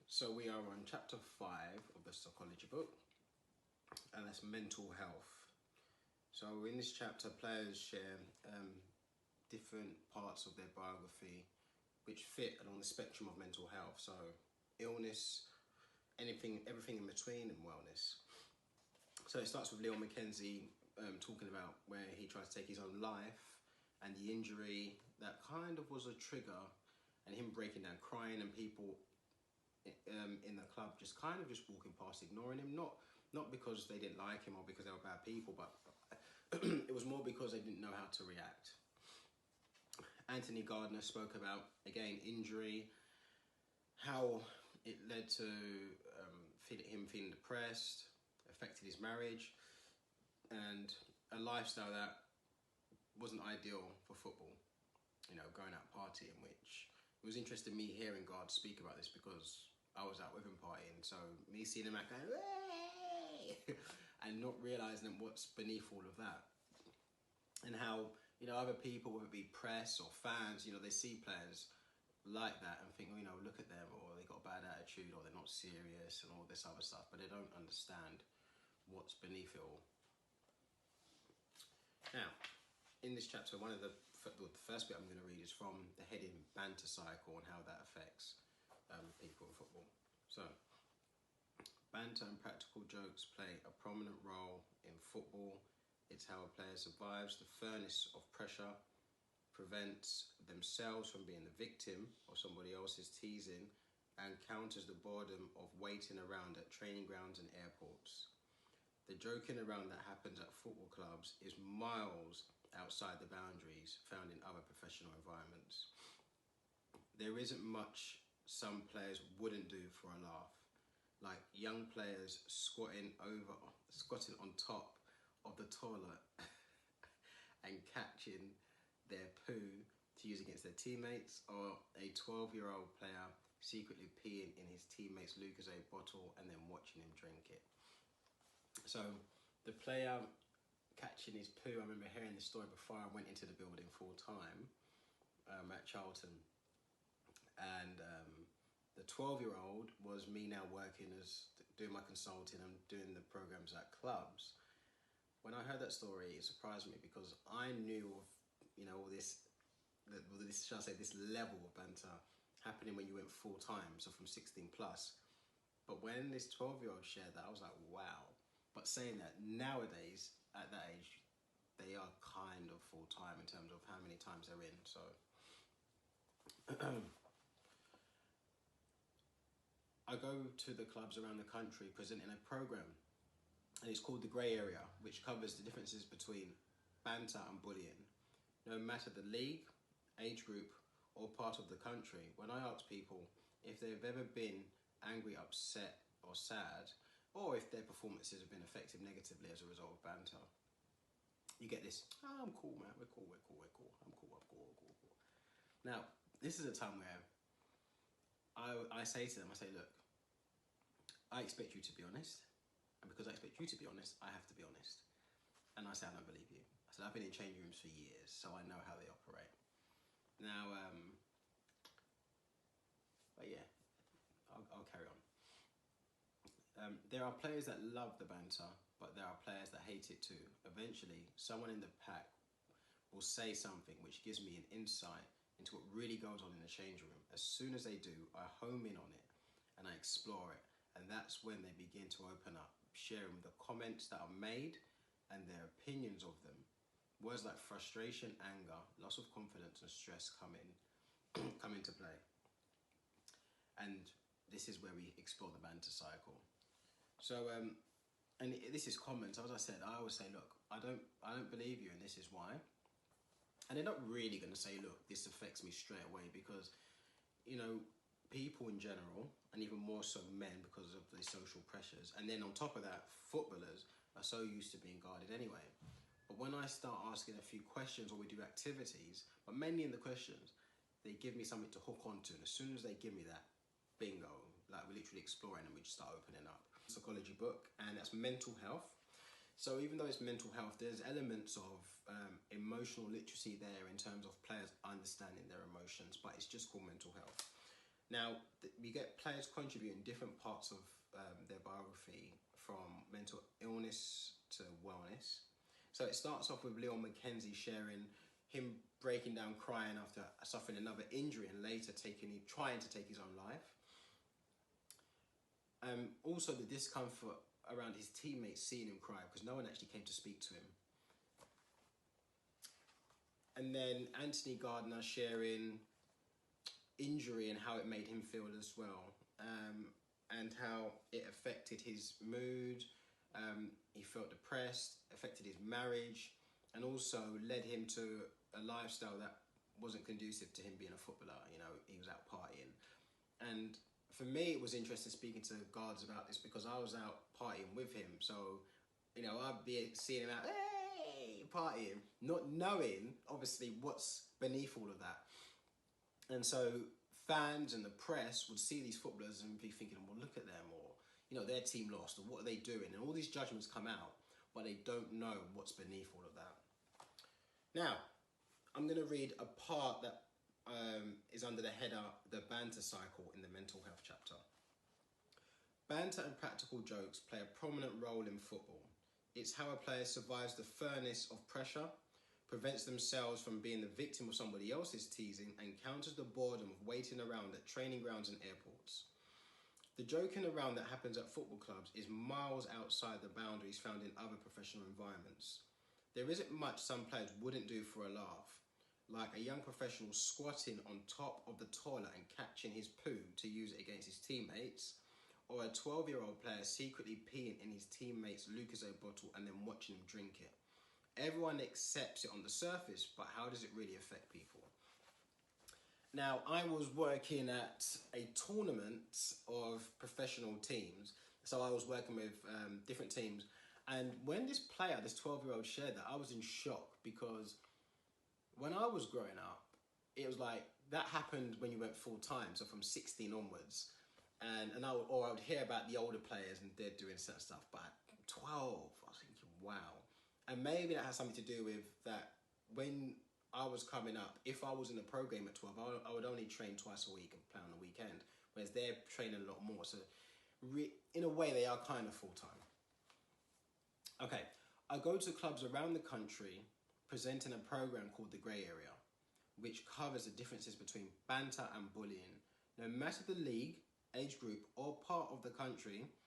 So we are on chapter 5 of the Soccology book, and that's mental health. So in this chapter, players share different parts of their biography which fit along the spectrum of mental health. So illness, everything in between, and wellness. So it starts with Leo Mackenzie talking about where he tried to take his own life and the injury that kind of was a trigger, and him breaking down, crying, and people in the club just walking past, ignoring him, not because they didn't like him or because they were bad people, but it was more because they didn't know how to react. Anthony Gardner spoke about, again, injury, how it led to him feeling depressed, affected his marriage, and a lifestyle that wasn't ideal for football, going out partying, which it was interesting me hearing God speak about this because I was out with him partying, so me seeing him out going, "Hey!" and not realising what's beneath all of that. And how, other people, whether it be press or fans, they see players like that and think, look at them, or they got a bad attitude, or they're not serious, and all this other stuff, but they don't understand what's beneath it all. Now, in this chapter, the first bit I'm going to read is from the heading Banter Cycle and how that affects people in football. So, banter and practical jokes play a prominent role in football. It's how a player survives the furnace of pressure, prevents themselves from being the victim of somebody else's teasing, and counters the boredom of waiting around at training grounds and airports. The joking around that happens at football clubs is miles outside the boundaries found in other professional environments. There isn't much some players wouldn't do for a laugh, like young players squatting on top of the toilet and catching their poo to use against their teammates, or a 12-year-old player secretly peeing in his teammate's Lucozade bottle and then watching him drink it. So the player catching his poo, I remember hearing this story before I went into the building full time at Charlton, and the 12-year-old was me now working as doing my consulting and doing the programs at clubs. When I heard that story, it surprised me because I knew of all this level of banter happening when you went full time, so from 16 plus. But when this 12-year-old shared that, I was like, wow. But saying that, nowadays at that age, they are kind of full time in terms of how many times they're in. So I go to the clubs around the country presenting a program, and it's called The Grey Area, which covers the differences between banter and bullying. No matter the league, age group, or part of the country, when I ask people if they've ever been angry, upset, or sad, or if their performances have been affected negatively as a result of banter, you get this, "Oh, I'm cool, man, we're cool, I'm cool. Now, this is a time where I say to them, look, I expect you to be honest, and because I expect you to be honest, I have to be honest. And I say, I don't believe you. I said, I've been in changing rooms for years, so I know how they operate. Now, but yeah, I'll carry on. There are players that love the banter, but there are players that hate it too. Eventually, someone in the pack will say something which gives me an insight into what really goes on in the change room. As soon as they do, I home in on it and I explore it. And that's when they begin to open up, sharing the comments that are made and their opinions of them. Words like frustration, anger, loss of confidence, and stress come into play. And this is where we explore the banter cycle. So, and this is common. So as I said, I always say, look, I don't believe you, and this is why. And they're not really going to say, look, this affects me straight away, because, people in general, and even more so men because of the social pressures, and then on top of that, footballers are so used to being guarded anyway. But when I start asking a few questions, or we do activities, but mainly in the questions, they give me something to hook onto, and as soon as they give me that, bingo, like we're literally exploring and we just start opening up. Soccology book, and that's mental health. So even though it's mental health, there's elements of emotional literacy there in terms of players understanding their emotions, but it's just called mental health. Now, we get players contributing different parts of their biography, from mental illness to wellness. So it starts off with Leon McKenzie sharing him breaking down crying after suffering another injury and later trying to take his own life. Also the discomfort around his teammates seeing him cry because no one actually came to speak to him. And then Anthony Gardner sharing injury and how it made him feel as well, and how it affected his mood. He felt depressed, affected his marriage, and also led him to a lifestyle that wasn't conducive to him being a footballer. You know, he was out partying. And for me, it was interesting speaking to guards about this because I was out partying with him. So, you know, I'd be seeing him out, hey, partying, not knowing, obviously, what's beneath all of that. And so fans and the press would see these footballers and be thinking, well, look at them, or, you know, their team lost, or what are they doing? And all these judgments come out, but they don't know what's beneath all of that. Now, I'm going to read a part that is under the header, the Banter Cycle, in the mental health chapter. Banter and practical jokes play a prominent role in football. It's how a player survives the furnace of pressure, prevents themselves from being the victim of somebody else's teasing, and counters the boredom of waiting around at training grounds and airports. The joking around that happens at football clubs is miles outside the boundaries found in other professional environments. There isn't much some players wouldn't do for a laugh, like a young professional squatting on top of the toilet and catching his poo to use it against his teammates, or a 12-year-old player secretly peeing in his teammate's Lucozade bottle and then watching him drink it. Everyone accepts it on the surface, but how does it really affect people? Now, I was working at a tournament of professional teams, so I was working with different teams, and when this player, this 12-year-old, shared that, I was in shock, because when I was growing up, it was like, that happened when you went full-time, so from 16 onwards, and I would hear about the older players and they're doing certain stuff, but at 12, I was thinking, wow. And maybe that has something to do with that when I was coming up, if I was in a pro game at 12, I would only train twice a week and play on the weekend, whereas they're training a lot more. So in a way, they are kind of full-time. Okay, I go to clubs around the country presenting a program called The Grey Area, which covers the differences between banter and bullying. No matter the league, age group, or part of the country,